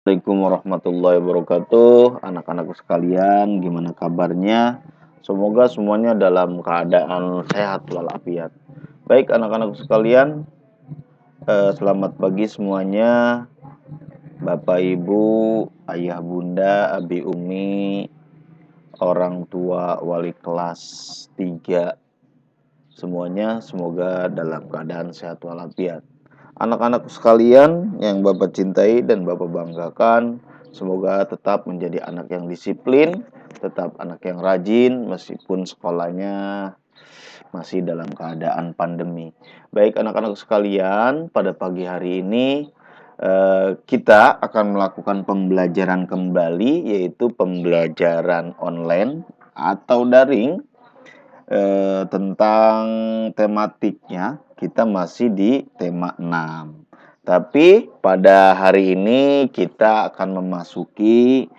Assalamualaikum warahmatullahi wabarakatuh. Anak-anakku sekalian, gimana kabarnya? Semoga semuanya dalam keadaan sehat walafiat. Baik anak-anakku sekalian, selamat pagi semuanya. Bapak Ibu, ayah bunda, abi umi, orang tua wali kelas 3, semuanya semoga dalam keadaan sehat walafiat. Anak-anakku sekalian yang Bapak cintai dan Bapak banggakan, semoga tetap menjadi anak yang disiplin, tetap anak yang rajin meskipun sekolahnya masih dalam keadaan pandemi. Baik anak-anak sekalian, pada pagi hari ini kita akan melakukan pembelajaran kembali, yaitu pembelajaran online atau daring, tentang tematiknya kita masih di tema 6. Tapi pada hari ini kita akan memasuki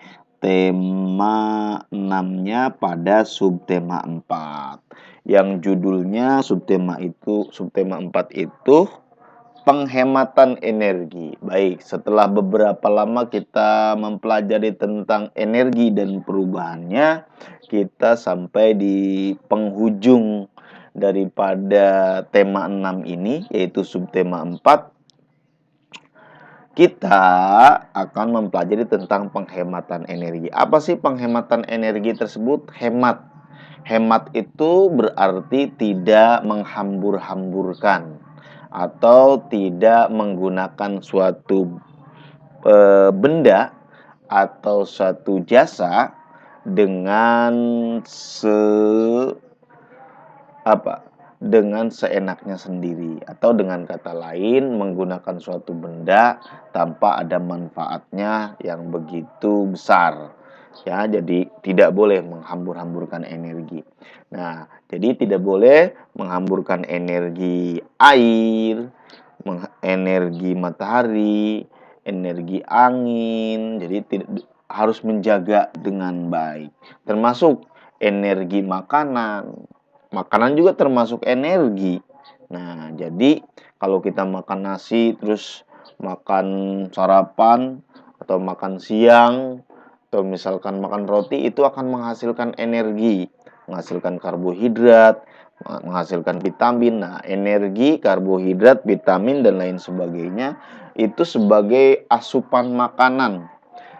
tema 6-nya pada subtema 4. Yang judulnya subtema 4 itu penghematan energi. Baik, setelah beberapa lama kita mempelajari tentang energi dan perubahannya, kita sampai di penghujung daripada tema 6 ini, yaitu subtema 4. Kita akan mempelajari tentang penghematan energi. Apa sih penghematan energi tersebut? Hemat itu berarti tidak menghambur-hamburkan atau tidak menggunakan suatu benda atau suatu jasa dengan dengan seenaknya sendiri, atau dengan kata lain menggunakan suatu benda tanpa ada manfaatnya yang begitu besar. Ya, jadi tidak boleh menghambur-hamburkan energi. Nah, jadi tidak boleh menghamburkan energi air, energi matahari, energi angin. Jadi harus menjaga dengan baik. Termasuk energi makanan. Makanan juga termasuk energi. Nah, jadi kalau kita makan nasi, terus makan sarapan, atau makan siang, atau misalkan makan roti, itu akan menghasilkan energi, menghasilkan karbohidrat, menghasilkan vitamin. Nah, energi, karbohidrat, vitamin, dan lain sebagainya itu sebagai asupan makanan,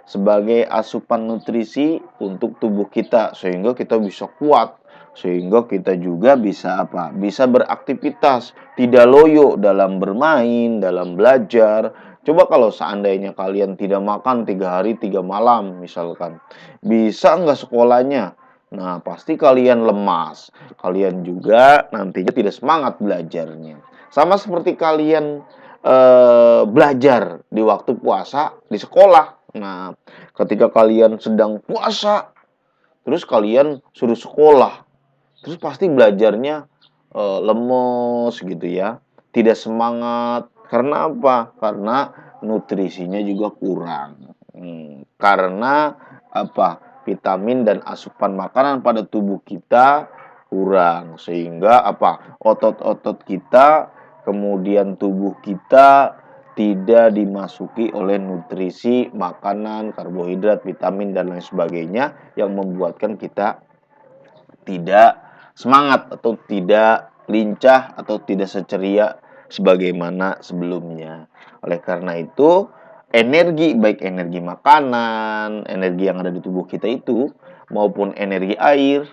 sebagai asupan nutrisi untuk tubuh kita, sehingga kita bisa kuat, sehingga kita juga bisa bisa beraktivitas, tidak loyo dalam bermain, dalam belajar. Coba kalau seandainya kalian tidak makan 3 hari 3 malam misalkan, bisa nggak sekolahnya? Nah, pasti kalian lemas, kalian juga nantinya tidak semangat belajarnya. Sama seperti kalian belajar di waktu puasa di sekolah. Nah, ketika kalian sedang puasa, terus kalian suruh sekolah, terus pasti belajarnya lemos gitu ya, tidak semangat. Karena apa? Karena nutrisinya juga kurang. Karena apa? Vitamin dan asupan makanan pada tubuh kita kurang, sehingga apa? Otot-otot kita, kemudian tubuh kita tidak dimasuki oleh nutrisi, makanan, karbohidrat, vitamin, dan lain sebagainya, yang membuatkan kita tidak semangat atau tidak lincah atau tidak seceria sebagaimana sebelumnya. Oleh karena itu, energi, baik energi makanan, energi yang ada di tubuh kita itu, maupun energi air,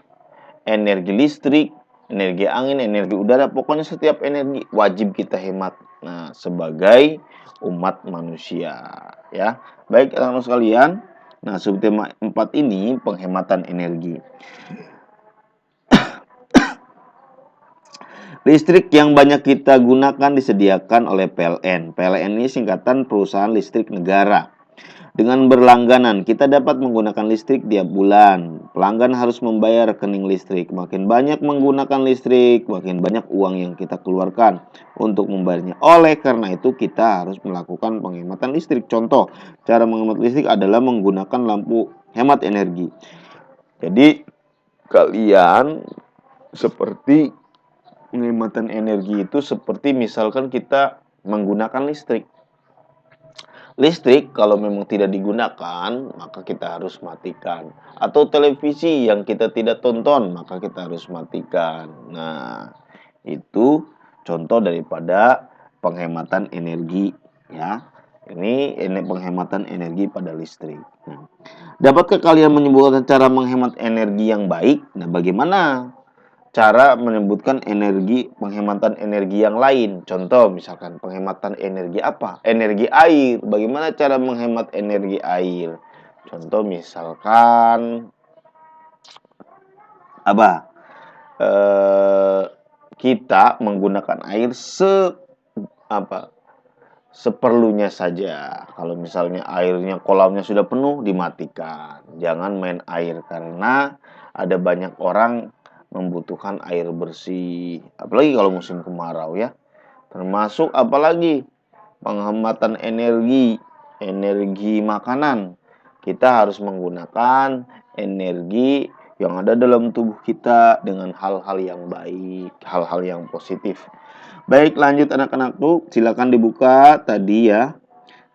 energi listrik, energi angin, energi udara, pokoknya setiap energi wajib kita hemat. Nah, sebagai umat manusia, ya. Baik, teman-teman sekalian. Nah, subtema 4 ini penghematan energi. Listrik yang banyak kita gunakan disediakan oleh PLN. PLN ini singkatan Perusahaan Listrik Negara. Dengan berlangganan, kita dapat menggunakan listrik tiap bulan. Pelanggan harus membayar rekening listrik. Makin banyak menggunakan listrik, makin banyak uang yang kita keluarkan untuk membayarnya. Oleh karena itu, kita harus melakukan penghematan listrik. Contoh, cara menghemat listrik adalah menggunakan lampu hemat energi. Jadi, kalian seperti penghematan energi itu seperti misalkan kita menggunakan listrik. Listrik kalau memang tidak digunakan, maka kita harus matikan. Atau televisi yang kita tidak tonton, maka kita harus matikan. Nah, itu contoh daripada penghematan energi ya. Ini penghematan energi pada listrik. Nah, dapatkah kalian menyebutkan cara menghemat energi yang baik? Nah, bagaimana cara menyebutkan penghematan energi yang lain? Contoh misalkan penghematan energi apa? Energi air. Bagaimana cara menghemat energi air? Contoh misalkan apa? Eh, kita menggunakan air apa? Seperlunya saja. Kalau misalnya airnya kolamnya sudah penuh, dimatikan. Jangan main air karena ada banyak orang membutuhkan air bersih. Apalagi kalau musim kemarau ya. Termasuk apalagi penghematan energi makanan. Kita harus menggunakan energi yang ada dalam tubuh kita dengan hal-hal yang baik, hal-hal yang positif. Baik, lanjut anak-anakku, silakan dibuka tadi ya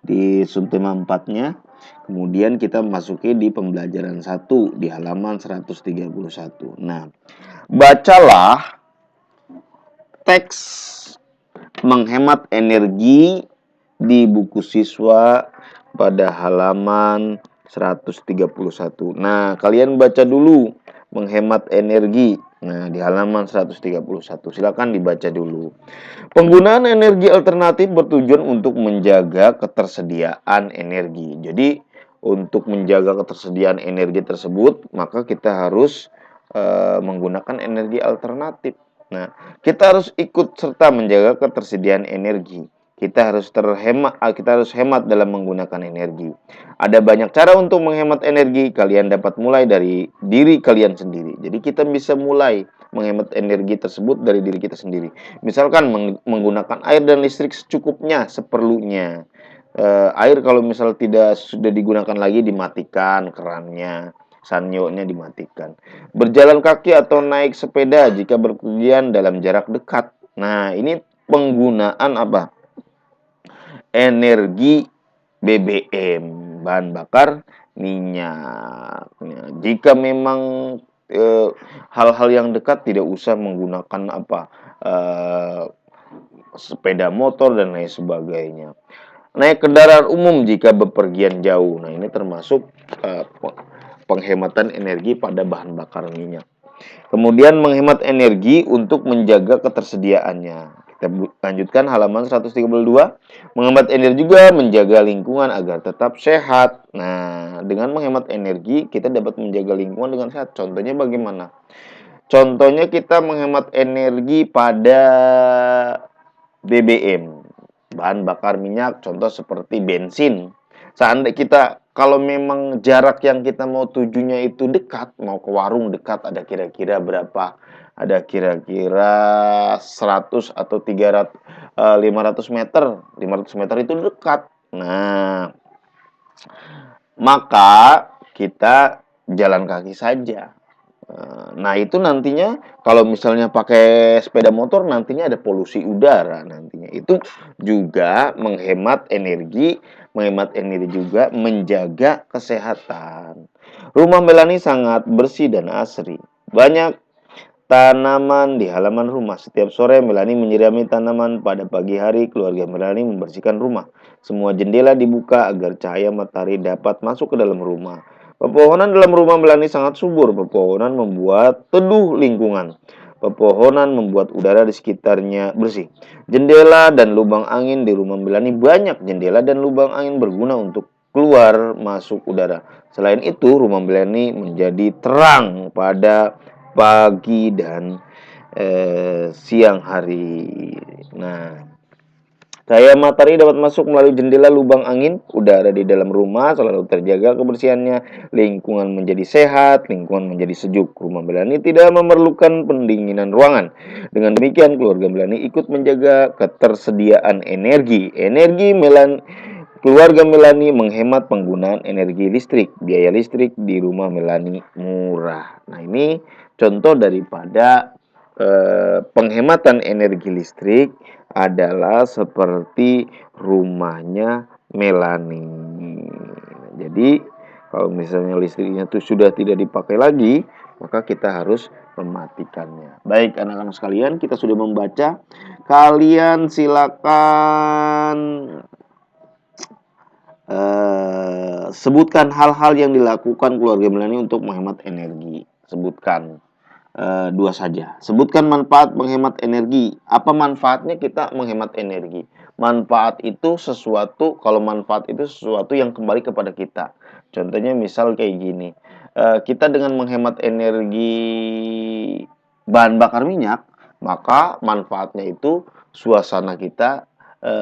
di subtema 4-nya. Kemudian kita masuki di pembelajaran 1 di halaman 131. Nah, bacalah teks menghemat energi di buku siswa pada halaman 131. Nah, kalian baca dulu menghemat energi. Nah, di halaman 131. Silakan dibaca dulu. Penggunaan energi alternatif bertujuan untuk menjaga ketersediaan energi. Jadi, untuk menjaga ketersediaan energi tersebut, maka kita harus menggunakan energi alternatif. Nah, kita harus ikut serta menjaga ketersediaan energi. Kita harus hemat dalam menggunakan energi. Ada banyak cara untuk menghemat energi. Kalian dapat mulai dari diri kalian sendiri. Jadi kita bisa mulai menghemat energi tersebut dari diri kita sendiri. Misalkan menggunakan air dan listrik secukupnya, seperlunya. Air kalau misal tidak sudah digunakan lagi, dimatikan kerannya, sanyoknya dimatikan. Berjalan kaki atau naik sepeda jika berpergian dalam jarak dekat. Nah, ini penggunaan apa? Energi BBM, bahan bakar minyak. Nah, jika memang hal-hal yang dekat, tidak usah menggunakan sepeda motor dan lain sebagainya. Naik kendaraan umum jika bepergian jauh. Nah, ini termasuk penghematan energi pada bahan bakar minyak. Kemudian menghemat energi untuk menjaga ketersediaannya. Kita lanjutkan halaman 132. Menghemat energi juga menjaga lingkungan agar tetap sehat. Nah, dengan menghemat energi, kita dapat menjaga lingkungan dengan sehat. Contohnya bagaimana? Contohnya kita menghemat energi pada BBM, bahan bakar minyak, contoh seperti bensin. Seandainya kita, kalau memang jarak yang kita mau tujunya itu dekat, mau ke warung dekat, ada kira-kira berapa? Ada kira-kira 100 atau 300, 500 meter. 500 meter itu dekat. Nah, maka kita jalan kaki saja. Nah, itu nantinya kalau misalnya pakai sepeda motor, nantinya ada polusi udara nantinya. Itu juga menghemat energi juga menjaga kesehatan. Rumah Melani sangat bersih dan asri. Banyak tanaman di halaman rumah. Setiap sore Melani menyirami tanaman. Pada pagi hari keluarga Melani membersihkan rumah. Semua jendela dibuka agar cahaya matahari dapat masuk ke dalam rumah. Pepohonan dalam rumah Melani sangat subur. Pepohonan membuat teduh lingkungan. Pepohonan membuat udara di sekitarnya bersih. Jendela dan lubang angin di rumah Melani banyak. Jendela dan lubang angin berguna untuk keluar masuk udara. Selain itu, rumah Melani menjadi terang pada pagi dan siang hari. Nah, cahaya matahari dapat masuk melalui jendela lubang angin. Udara di dalam rumah selalu terjaga kebersihannya. Lingkungan menjadi sehat, lingkungan menjadi sejuk. Rumah Melani tidak memerlukan pendinginan ruangan. Dengan demikian, keluarga Melani ikut menjaga ketersediaan energi. Keluarga Melani menghemat penggunaan energi listrik. Biaya listrik di rumah Melani murah. Nah, ini contoh daripada penghematan energi listrik adalah seperti rumahnya melanin. Jadi kalau misalnya listriknya itu sudah tidak dipakai lagi, maka kita harus mematikannya. Baik anak-anak sekalian, kita sudah membaca. Kalian silakan sebutkan hal-hal yang dilakukan keluarga Melani untuk menghemat energi. Sebutkan dua saja. Sebutkan manfaat menghemat energi. Apa manfaatnya kita menghemat energi? Manfaat itu sesuatu, kalau manfaat itu sesuatu yang kembali kepada kita. Contohnya misal kayak gini. Kita dengan menghemat energi bahan bakar minyak, maka manfaatnya itu suasana kita,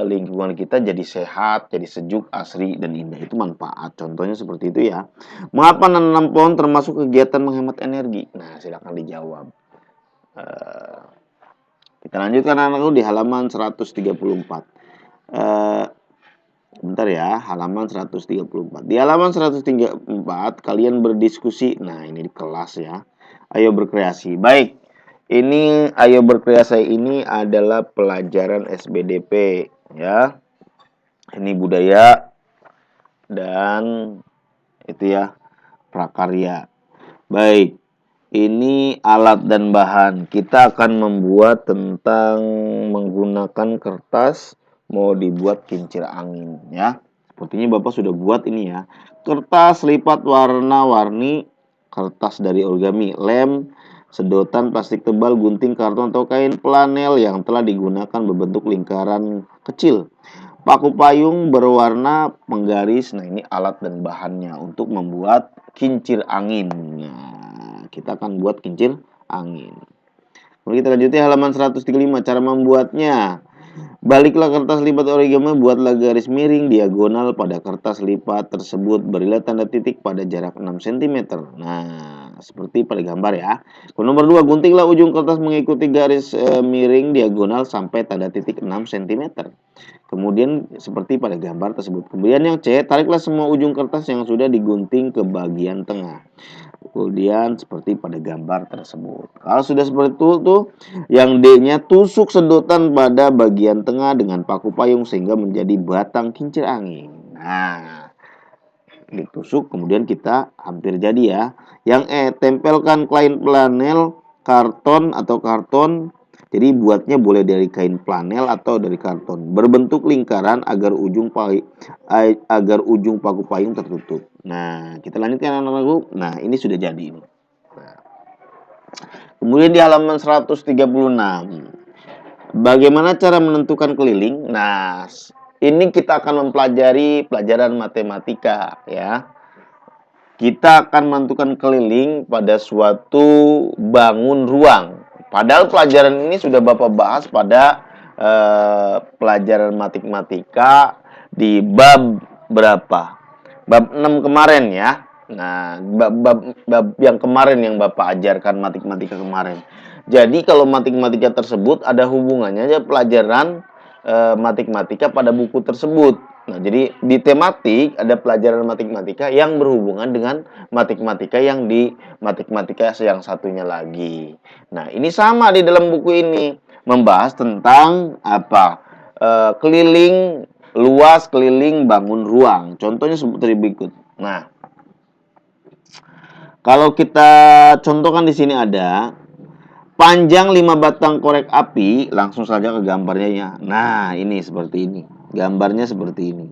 lingkungan kita jadi sehat, jadi sejuk, asri, dan indah. Itu manfaat. Contohnya seperti itu ya. Mengapa menanam pohon termasuk kegiatan menghemat energi? Nah, silakan dijawab. Eh, Kita lanjutkan anak-anakku di halaman 134. Bentar ya, halaman 134. Di halaman 134 kalian berdiskusi. Nah, ini di kelas ya. Ayo berkreasi. Baik. Ini ayo berkreasi ini adalah pelajaran SBDP ya. Ini budaya dan itu ya, prakarya. Baik. Ini alat dan bahan. Kita akan membuat tentang menggunakan kertas, mau dibuat kincir angin ya. Sepertinya Bapak sudah buat ini ya. Kertas lipat warna-warni, kertas dari origami, lem, sedotan plastik tebal, gunting karton atau kain flanel yang telah digunakan berbentuk lingkaran kecil. Paku payung berwarna penggaris. Nah, ini alat dan bahannya untuk membuat kincir angin. Nah, kita akan buat kincir angin. Kemudian kita lanjutnya halaman 135. Cara membuatnya. Baliklah kertas lipat origami, buatlah garis miring diagonal pada kertas lipat tersebut. Berilah tanda titik pada jarak 6 cm. Nah, seperti pada gambar ya. Nomor 2, guntinglah ujung kertas mengikuti garis miring diagonal sampai tanda titik 6 cm. Kemudian seperti pada gambar tersebut. Kemudian yang C, tariklah semua ujung kertas yang sudah digunting ke bagian tengah. Kemudian seperti pada gambar tersebut. Kalau sudah seperti itu tuh, yang D-nya tusuk sedotan pada bagian tengah dengan paku payung sehingga menjadi batang kincir angin. Nah, ditusuk kemudian kita hampir jadi ya. Yang E, tempelkan kain flanel, karton atau karton. Jadi buatnya boleh dari kain flanel atau dari karton. Berbentuk lingkaran agar ujung paku payung tertutup. Nah, kita lanjutkan anak-anakku. Nah, ini sudah jadi ini. Nah, kemudian di halaman 136. Bagaimana cara menentukan keliling? Nah, ini kita akan mempelajari pelajaran matematika ya. Kita akan menentukan keliling pada suatu bangun ruang. Padahal pelajaran ini sudah Bapak bahas pada pelajaran matematika di bab berapa? Bab 6 kemarin ya. Nah, bab yang kemarin yang Bapak ajarkan matematika kemarin. Jadi kalau matematika tersebut ada hubungannya aja pelajaran matematika pada buku tersebut. Nah, jadi di tematik ada pelajaran matematika yang berhubungan dengan matematika yang di matematika yang satunya lagi. Nah, ini sama di dalam buku ini membahas tentang apa? Keliling luas, keliling bangun ruang. Contohnya seperti berikut. Nah, kalau kita contohkan di sini ada panjang 5 batang korek api, langsung saja ke gambarnya ya. Nah, ini seperti ini. Gambarnya seperti ini.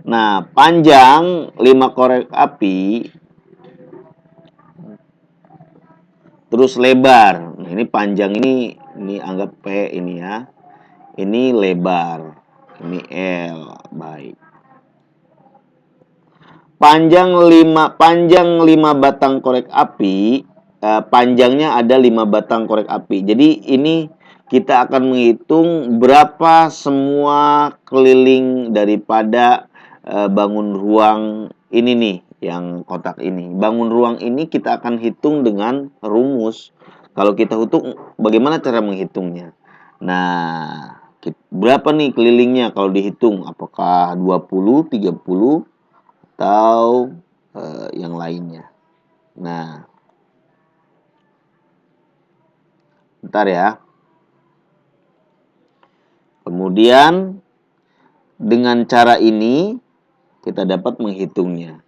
Nah, panjang 5 korek api, terus lebar. Nah, ini panjang ini anggap P ini ya. Ini lebar. Ini L. Baik. Panjang 5 batang korek api, panjangnya ada 5 batang korek api. Jadi ini kita akan menghitung berapa semua keliling daripada bangun ruang ini nih, yang kotak ini. Bangun ruang ini kita akan hitung dengan rumus. Kalau kita hitung, bagaimana cara menghitungnya? Nah, berapa nih kelilingnya kalau dihitung? Apakah 20, 30, atau yang lainnya. Nah, bentar ya. Kemudian Dengan cara ini kita dapat menghitungnya.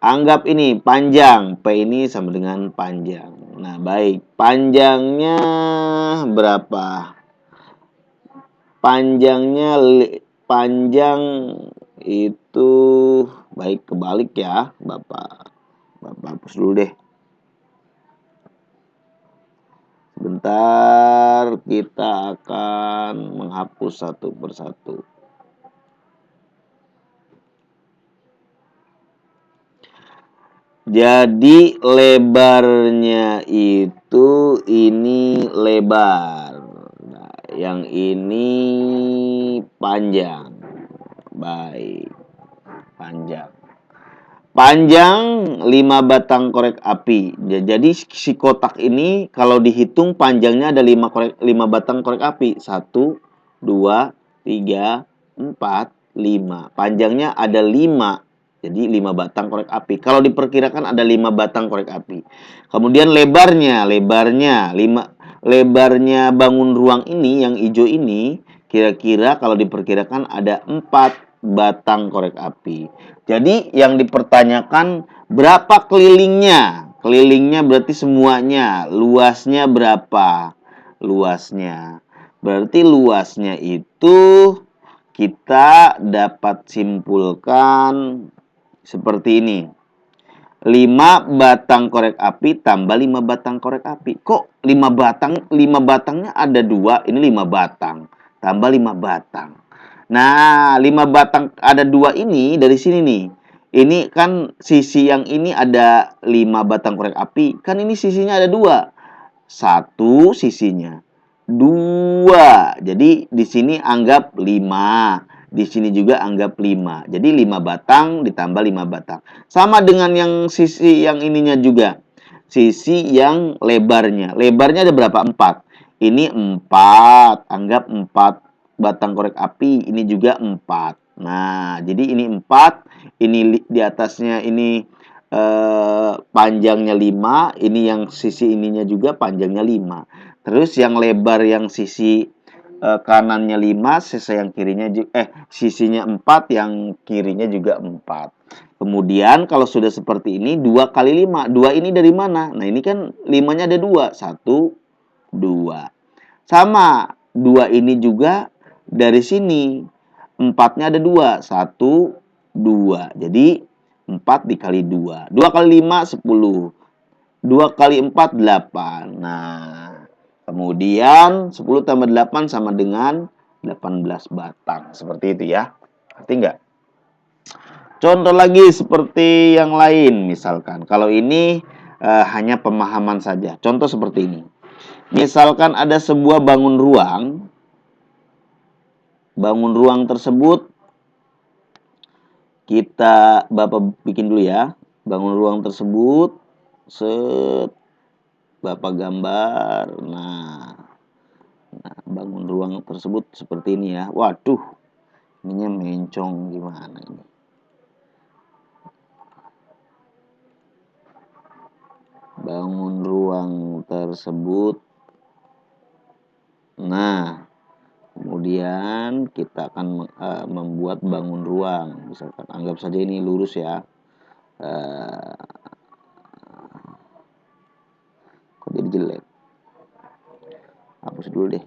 Anggap ini panjang, P ini sama dengan panjang. Nah, baik. Panjangnya berapa? Panjang itu baik kebalik ya, Bapak. Bapak hapus dulu deh. Sebentar, kita akan menghapus satu persatu. Jadi lebarnya itu ini lebar. Nah, yang ini panjang. Baik, panjang. Panjang 5 batang korek api. Jadi si kotak ini kalau dihitung panjangnya ada 5 batang korek api. 1, 2, 3, 4, 5. Panjangnya ada 5. Jadi 5 batang korek api. Kalau diperkirakan ada 5 batang korek api. Kemudian lebarnya bangun ruang ini yang hijau ini kira-kira kalau diperkirakan ada 4 batang korek api. Jadi yang dipertanyakan berapa kelilingnya? Kelilingnya berarti semuanya. Luasnya berapa? Luasnya. Berarti luasnya itu kita dapat simpulkan seperti ini. 5 batang korek api tambah 5 batang korek api. Kok 5 batang? 5 batangnya ada 2, ini 5 batang. Tambah 5 batang. Nah, 5 batang ada 2 ini dari sini nih. Ini kan sisi yang ini ada 5 batang korek api. Kan ini sisinya ada 2. 1 sisinya. 2. Jadi di sini anggap 5. Di sini juga anggap 5. Jadi 5 batang ditambah 5 batang. Sama dengan yang sisi yang ininya juga. Sisi yang lebarnya. Lebarnya ada berapa? 4. Ini 4. Anggap 4 batang korek api. Ini juga 4. Nah, jadi ini 4. Ini di atasnya ini panjangnya 5. Ini yang sisi ininya juga panjangnya 5. Terus yang lebar yang sisi kanannya 5, sisi yang kirinya sisinya 4, yang kirinya juga 4. Kemudian kalau sudah seperti ini 2 kali 5. 2 ini dari mana? Nah, ini kan 5-nya ada 2. 1, 2. Sama, 2 ini juga dari sini. 4-nya ada 2. 1, 2. Jadi 4 dikali 2. 2 kali 5, 10. 2 kali 4, 8. Nah, kemudian 10 tambah 8 sama dengan 18 batang. Seperti itu ya. Ngerti nggak? Contoh lagi seperti yang lain. Misalkan, kalau ini hanya pemahaman saja. Contoh seperti ini. Misalkan ada sebuah bangun ruang. Bangun ruang tersebut Bapak bikin dulu ya. Bangun ruang tersebut, Bapak gambar. Nah, bangun ruang tersebut seperti ini ya. Waduh, ininya mencong gimana ini? Bangun ruang tersebut. Nah, kemudian kita akan membuat bangun ruang. Misalkan anggap saja ini lurus ya. Kok jadi jelek? Hapus dulu deh.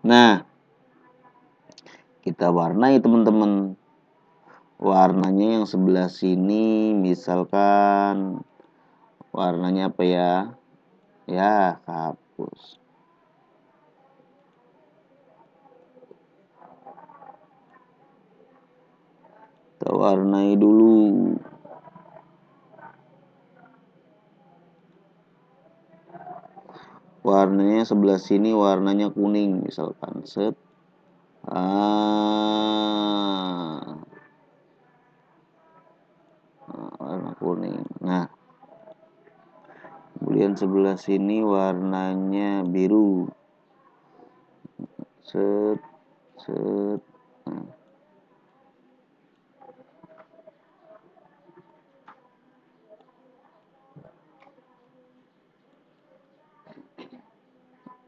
Nah, kita warnai teman-teman. Warnanya yang sebelah sini misalkan warnanya apa ya? Ya, hapus. Kita warnai dulu. Warnanya sebelah sini warnanya kuning misalkan. Set. Warna kuning. Nah, kemudian sebelah sini warnanya biru. Set, set. Nah.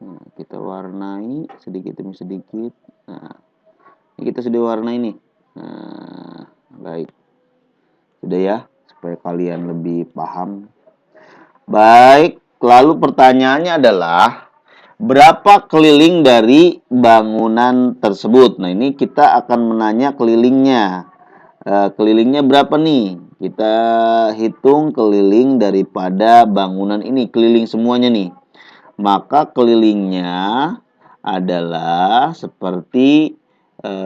Nah, kita warnai sedikit demi sedikit. Nah, ini kita sudah warnai nih. Nah, baik. Sudah ya, supaya kalian lebih paham. Baik, lalu pertanyaannya adalah berapa keliling dari bangunan tersebut? Nah, ini kita akan menanya kelilingnya. Kelilingnya berapa nih? Kita hitung keliling daripada bangunan ini, keliling semuanya nih. Maka kelilingnya adalah seperti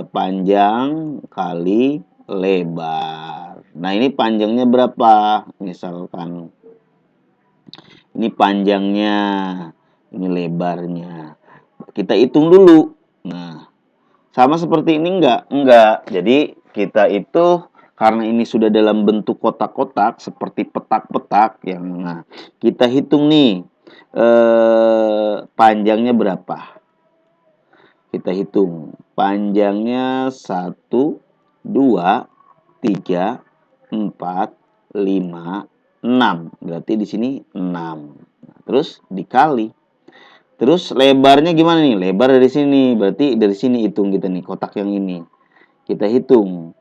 panjang kali lebar. Nah, ini panjangnya berapa? Misalkan ini panjangnya, ini lebarnya. Kita hitung dulu. Nah, sama seperti ini enggak? Enggak. Jadi kita itu karena ini sudah dalam bentuk kotak-kotak seperti petak-petak yang nah, kita hitung nih panjangnya berapa? Kita hitung. Panjangnya 1, 2, 3, 4, 5, 6. Berarti di sini 6. Nah, terus dikali. Terus lebarnya gimana nih? Lebar dari sini. Berarti dari sini hitung kita nih kotak yang ini. Kita hitung.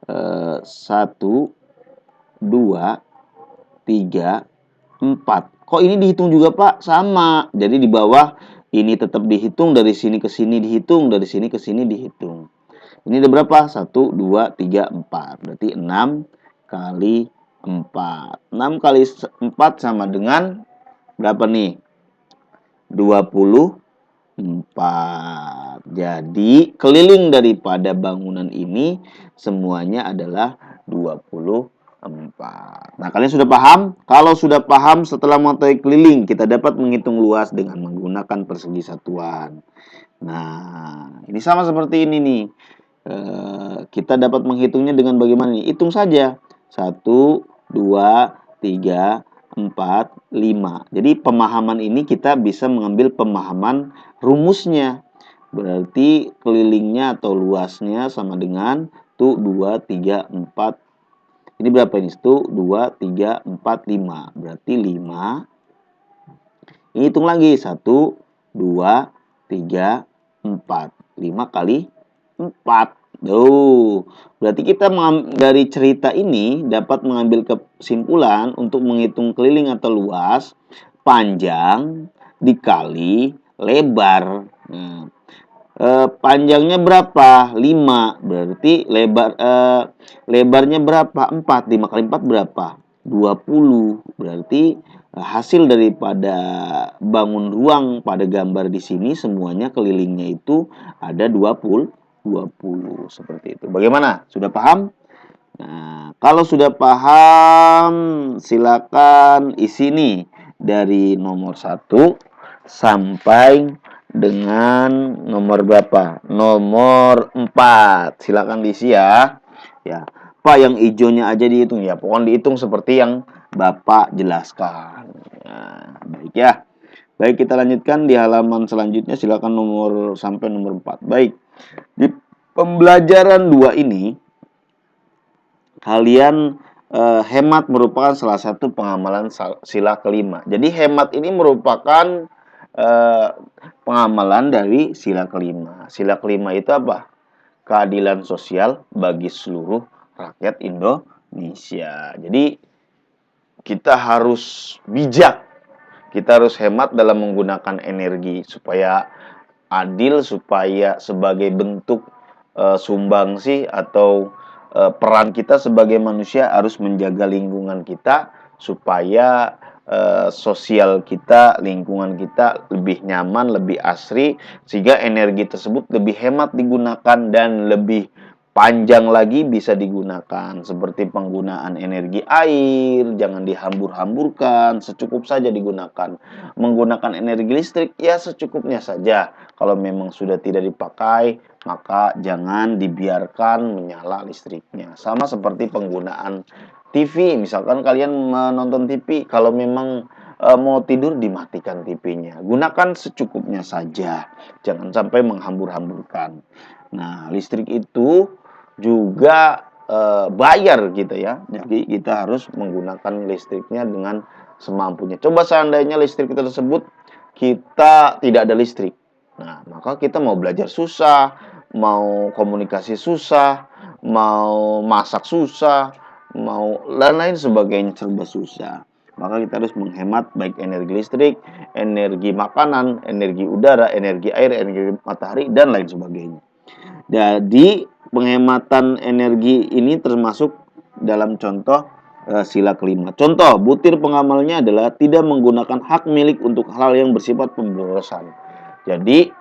1, 2, 3, 4. Kok ini dihitung juga, Pak? Sama. Jadi di bawah ini tetap dihitung, dari sini ke sini dihitung, dari sini ke sini dihitung. Ini ada berapa? 1, 2, 3, 4. Berarti 6 kali 4. 6 kali 4 sama dengan berapa nih? 24. Jadi keliling daripada bangunan ini semuanya adalah 24. Nah, kalian sudah paham? Kalau sudah paham, setelah mengetahui keliling, kita dapat menghitung luas dengan menggunakan persegi satuan. Nah, ini sama seperti ini nih. Kita dapat menghitungnya dengan bagaimana nih? Hitung saja. 1, 2, 3, 4, 5. Jadi pemahaman ini kita bisa mengambil pemahaman rumusnya. Berarti kelilingnya atau luasnya sama dengan 1, 2, 3, 4. Ini berapa ini? 1, 2, 3, 4, 5. Berarti 5. Ini hitung lagi. 1, 2, 3, 4. 5 kali 4. Berarti kita dari cerita ini dapat mengambil kesimpulan untuk menghitung keliling atau luas, panjang dikali lebar. Nah, panjangnya berapa? 5. Berarti lebarnya berapa? 4. 5 kali 4 berapa? 20. Berarti hasil daripada bangun ruang pada gambar di sini semuanya kelilingnya itu ada 20 seperti itu. Bagaimana? Sudah paham? Nah, kalau sudah paham, silakan isi nih dari nomor 1 sampai dengan nomor berapa? Nomor 4. Silakan diisi ya. Ya. Pak, yang hijaunya aja dihitung ya. Pokoknya dihitung seperti yang Bapak jelaskan. Nah, baik ya. Baik, kita lanjutkan di halaman selanjutnya. Silakan nomor sampai nomor 4. Baik. Di pembelajaran 2 ini kalian hemat merupakan salah satu pengamalan sila kelima. Jadi hemat ini merupakan pengamalan dari sila kelima. Sila kelima itu apa? Keadilan sosial bagi seluruh rakyat Indonesia. Jadi kita harus bijak, kita harus hemat dalam menggunakan energi supaya adil, supaya sebagai bentuk sumbangsi atau peran kita sebagai manusia harus menjaga lingkungan kita supaya sosial kita, lingkungan kita lebih nyaman, lebih asri, sehingga energi tersebut lebih hemat digunakan dan lebih panjang lagi bisa digunakan, seperti penggunaan energi air, jangan dihambur-hamburkan, secukup saja digunakan. Menggunakan energi listrik ya secukupnya saja. Kalau memang sudah tidak dipakai, maka jangan dibiarkan menyala listriknya. Sama seperti penggunaan TV, misalkan kalian menonton TV, kalau memang mau tidur dimatikan TV-nya. Gunakan secukupnya saja, jangan sampai menghambur-hamburkan. Nah, listrik itu juga bayar gitu ya. Jadi kita harus menggunakan listriknya dengan semampunya. Coba seandainya listrik tersebut kita tidak ada listrik. Nah, maka kita mau belajar susah, mau komunikasi susah, mau masak susah, mau lain-lain sebagainya serba susah. Maka kita harus menghemat baik energi listrik, energi makanan, energi udara, energi air, energi matahari, dan lain sebagainya. Jadi penghematan energi ini termasuk dalam contoh sila kelima. Contoh, butir pengamalnya adalah tidak menggunakan hak milik untuk hal yang bersifat pemborosan. Jadi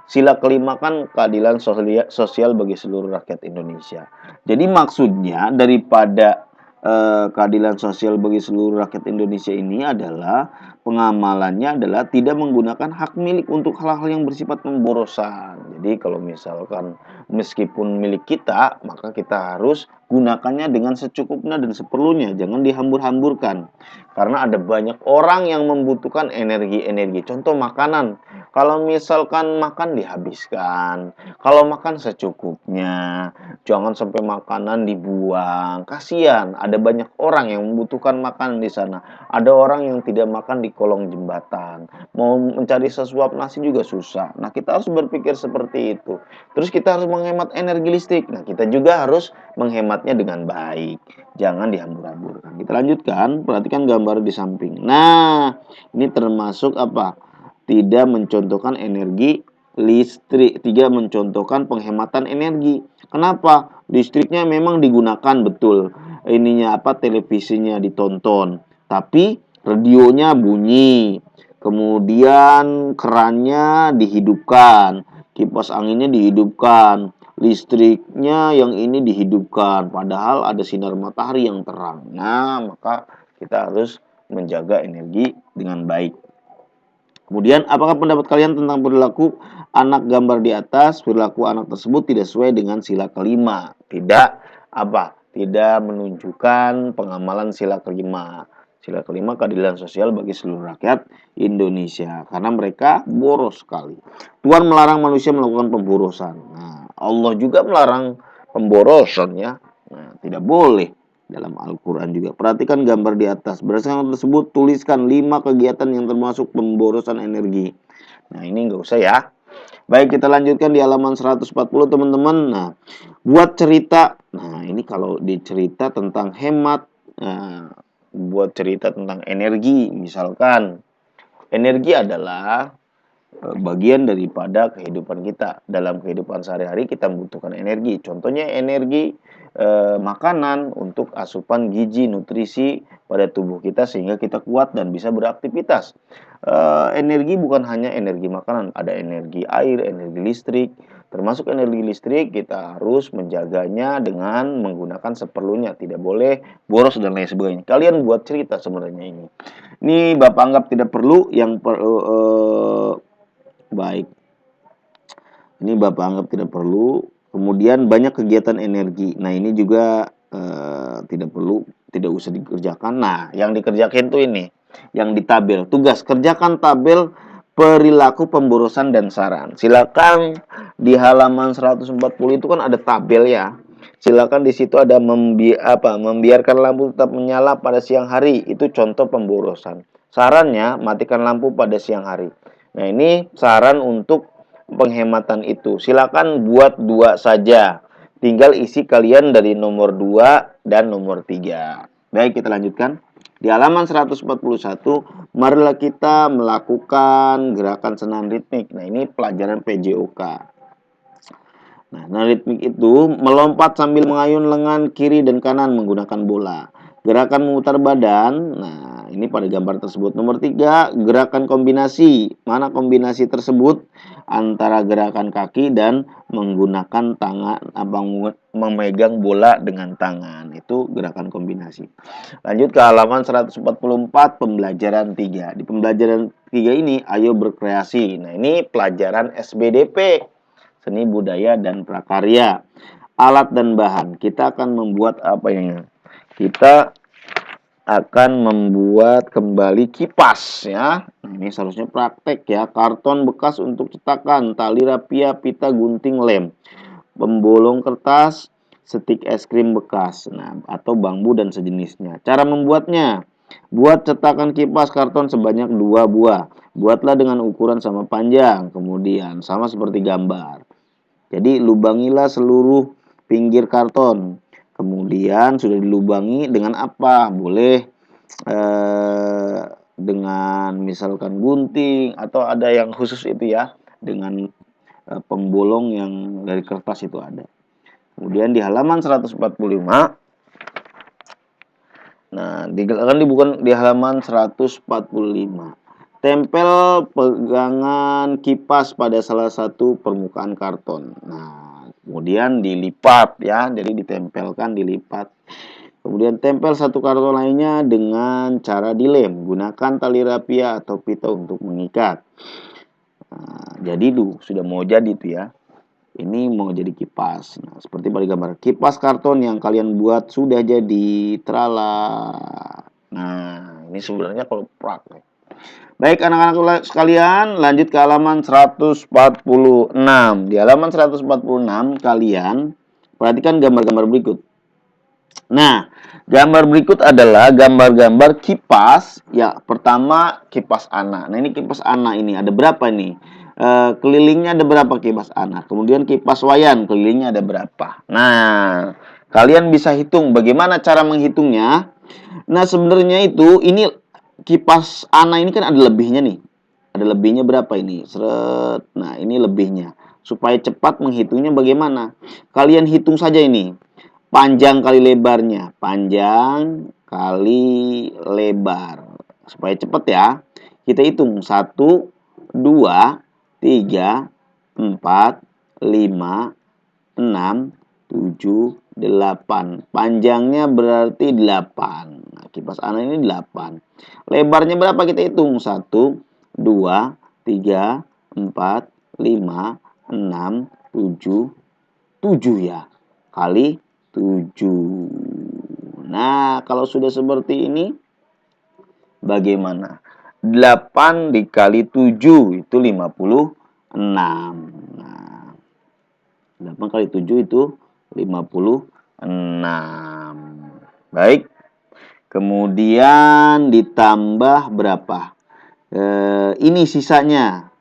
sila kelima kan keadilan sosial bagi seluruh rakyat Indonesia. Jadi maksudnya daripada keadilan sosial bagi seluruh rakyat Indonesia ini adalah pengamalannya adalah tidak menggunakan hak milik untuk hal-hal yang bersifat pemborosan. Jadi kalau misalkan meskipun milik kita, maka kita harus gunakannya dengan secukupnya dan seperlunya, jangan dihambur-hamburkan. Karena ada banyak orang yang membutuhkan energi-energi. Contoh makanan. Kalau misalkan makan dihabiskan, kalau makan secukupnya, jangan sampai makanan dibuang. Kasihan, ada banyak orang yang membutuhkan makanan di sana. Ada orang yang tidak makan di kolong jembatan. Mau mencari sesuap nasi juga susah. Nah, kita harus berpikir seperti itu. Terus kita harus menghemat energi listrik. Nah, kita juga harus menghematnya dengan baik. Jangan dihambur-hamburkan. Kita lanjutkan, perhatikan gambar di samping. Nah, ini termasuk apa? Tidak mencontohkan energi listrik, tidak mencontohkan penghematan energi. Kenapa? Listriknya memang digunakan betul. Ininya apa? Televisinya ditonton, tapi radionya bunyi. Kemudian kerannya dihidupkan, kipas anginnya dihidupkan, listriknya yang ini dihidupkan. Padahal ada sinar matahari yang terang. Nah, maka kita harus menjaga energi dengan baik. Kemudian, apakah pendapat kalian tentang perilaku anak gambar di atas? Perilaku anak tersebut tidak sesuai dengan sila kelima. Tidak apa? Tidak menunjukkan pengamalan sila kelima. Sila kelima keadilan sosial bagi seluruh rakyat Indonesia. Karena mereka boros sekali. Tuhan melarang manusia melakukan pemborosan. Nah, Allah juga melarang pemborosan ya. Nah, tidak boleh dalam Al-Quran juga. Perhatikan gambar di atas. Berdasarkan tersebut, tuliskan 5 kegiatan yang termasuk pemborosan energi. Nah, ini nggak usah ya. Baik, kita lanjutkan di halaman 140 teman-teman. Nah, buat cerita. Nah, ini kalau dicerita tentang hemat. Nah, buat cerita tentang energi. Misalkan, energi adalah bagian daripada kehidupan kita. Dalam kehidupan sehari-hari kita membutuhkan energi. Contohnya energi makanan untuk asupan gizi, nutrisi pada tubuh kita sehingga kita kuat dan bisa beraktivitas. Energi bukan hanya energi makanan, ada energi air, energi listrik. Termasuk energi listrik kita harus menjaganya dengan menggunakan seperlunya, tidak boleh boros dan lain sebagainya. Kalian buat cerita sebenarnya ini. Ini Bapak anggap tidak perlu, yang baik. Ini Bapak anggap tidak perlu. Kemudian banyak kegiatan energi. Nah, ini juga tidak perlu, tidak usah dikerjakan. Nah, yang dikerjakan tuh ini, yang ditabel. Tugas kerjakan tabel perilaku pemborosan dan saran. Silakan di halaman 140 itu kan ada tabel ya. Silakan di situ ada membiarkan lampu tetap menyala pada siang hari. Itu contoh pemborosan. Sarannya matikan lampu pada siang hari. Nah, ini saran untuk penghematan itu. Silakan buat 2 saja. Tinggal isi kalian dari nomor 2 dan nomor 3. Baik, kita lanjutkan. Di halaman 141, marilah kita melakukan gerakan senam ritmik. Nah, ini pelajaran PJOK. Nah, ritmik itu melompat sambil mengayun lengan kiri dan kanan menggunakan bola. Gerakan memutar badan, nah ini pada gambar tersebut. Nomor 3, gerakan kombinasi. Mana kombinasi tersebut? Antara gerakan kaki dan menggunakan tangan, memegang bola dengan tangan. Itu gerakan kombinasi. Lanjut ke halaman 144, pembelajaran 3. Di pembelajaran 3 ini, ayo berkreasi. Nah, ini pelajaran SBDP. Seni budaya dan prakarya. Alat dan bahan. Kita akan membuat apa yang kita akan membuat kembali kipas ya. Nah, ini seharusnya praktek ya. Karton bekas untuk cetakan, tali rapia, pita, gunting, lem, pembolong kertas, stik es krim bekas, nah atau bambu dan sejenisnya. Cara membuatnya: Buat cetakan kipas karton sebanyak 2 buah. Buatlah dengan ukuran sama panjang, kemudian sama seperti gambar. Jadi lubangilah seluruh pinggir karton. Kemudian sudah dilubangi dengan apa? Boleh dengan misalkan gunting atau ada yang khusus itu ya, dengan pembolong yang dari kertas itu ada. Kemudian di halaman 145, nah akan bukan di halaman 145. Tempel pegangan kipas pada salah satu permukaan karton. Nah, kemudian dilipat ya, jadi ditempelkan, dilipat. Kemudian tempel satu karton lainnya dengan cara dilem. Gunakan tali rapia atau pita untuk mengikat. Nah, jadi sudah mau jadi tuh ya. Ini mau jadi kipas. Nah, seperti pada gambar. Kipas karton yang kalian buat sudah jadi. Trala. Nah, ini sebenarnya kalau praktek. Baik anak-anak sekalian, lanjut ke halaman 146. Di halaman 146 kalian perhatikan gambar-gambar berikut. Nah, gambar berikut adalah gambar-gambar kipas. Ya, pertama kipas ana. Nah, ini kipas ana ini ada berapa nih? Kelilingnya ada berapa kipas ana? Kemudian kipas wayan, kelilingnya ada berapa? Nah, kalian bisa hitung bagaimana cara menghitungnya. Nah, sebenarnya itu ini kipas ana ini kan ada lebihnya nih. Ada lebihnya berapa ini? Seret. Nah, ini lebihnya. Supaya cepat menghitungnya bagaimana? Kalian hitung saja ini. Panjang kali lebarnya. Panjang kali lebar. Supaya cepat ya. Kita hitung. 1, 2, 3, 4, 5, 6, 7, 8. Panjangnya berarti 8. Nah, kipas ana ini 8. Lebarnya berapa kita hitung? 1, 2, 3, 4, 5, 6, 7, 7 ya. Kali 7. Nah, kalau sudah seperti ini bagaimana? 8 dikali 7 itu 56. Nah, 8 kali 7 itu 56. Baik. Kemudian ditambah berapa? Ini sisanya.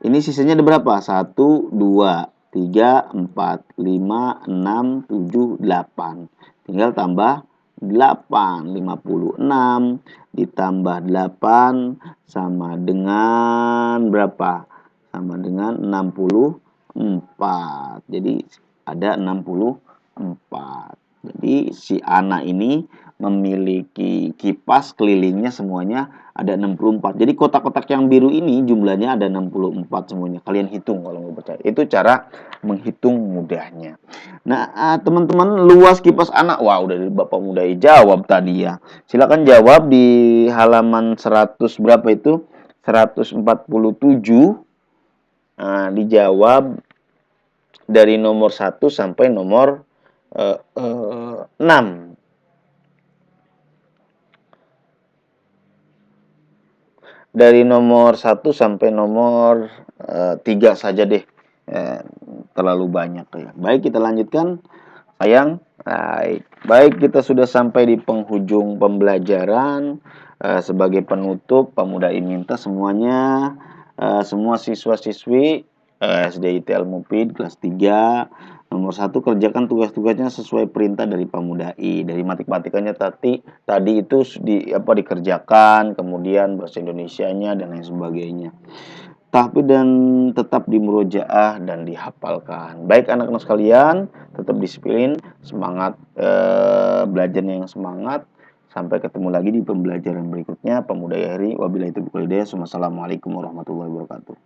Ini sisanya ada berapa? 1, 2, 3, 4, 5, 6, 7, 8. Tinggal tambah 8. 56 ditambah 8 sama dengan berapa? Sama dengan 64. Jadi ada 64. Jadi si anak ini memiliki kipas kelilingnya semuanya ada 64. Jadi kotak-kotak yang biru ini jumlahnya ada 64 semuanya. Kalian hitung kalau nggak percaya. Itu cara menghitung mudahnya. Nah, teman-teman, luas kipas anak. Wah, udah Bapak Mudai jawab tadi ya. Silakan jawab di halaman 100 berapa itu? 147. Nah, dijawab dari nomor 1 sampai nomor 6. Dari nomor 1 sampai nomor 3 saja deh. Terlalu banyak ya. Baik, kita lanjutkan. Sayang. Baik, kita sudah sampai di penghujung pembelajaran. Sebagai penutup, Pemuda minta semuanya, semua siswa-siswi SD ITL Mupid kelas 3, nomor 1, kerjakan tugas-tugasnya sesuai perintah dari Pamudai. Dari matematikanya tadi itu dikerjakan, kemudian bahasa Indonesianya dan lain sebagainya. Tahfidz dan tetap dimurojaah dan dihafalkan. Baik anak-anak sekalian, tetap disiplin, semangat belajarnya yang semangat. Sampai ketemu lagi di pembelajaran berikutnya. Pemuda Yahri, wabillahi taufiq wal hidayah. Wassalamualaikum warahmatullahi wabarakatuh.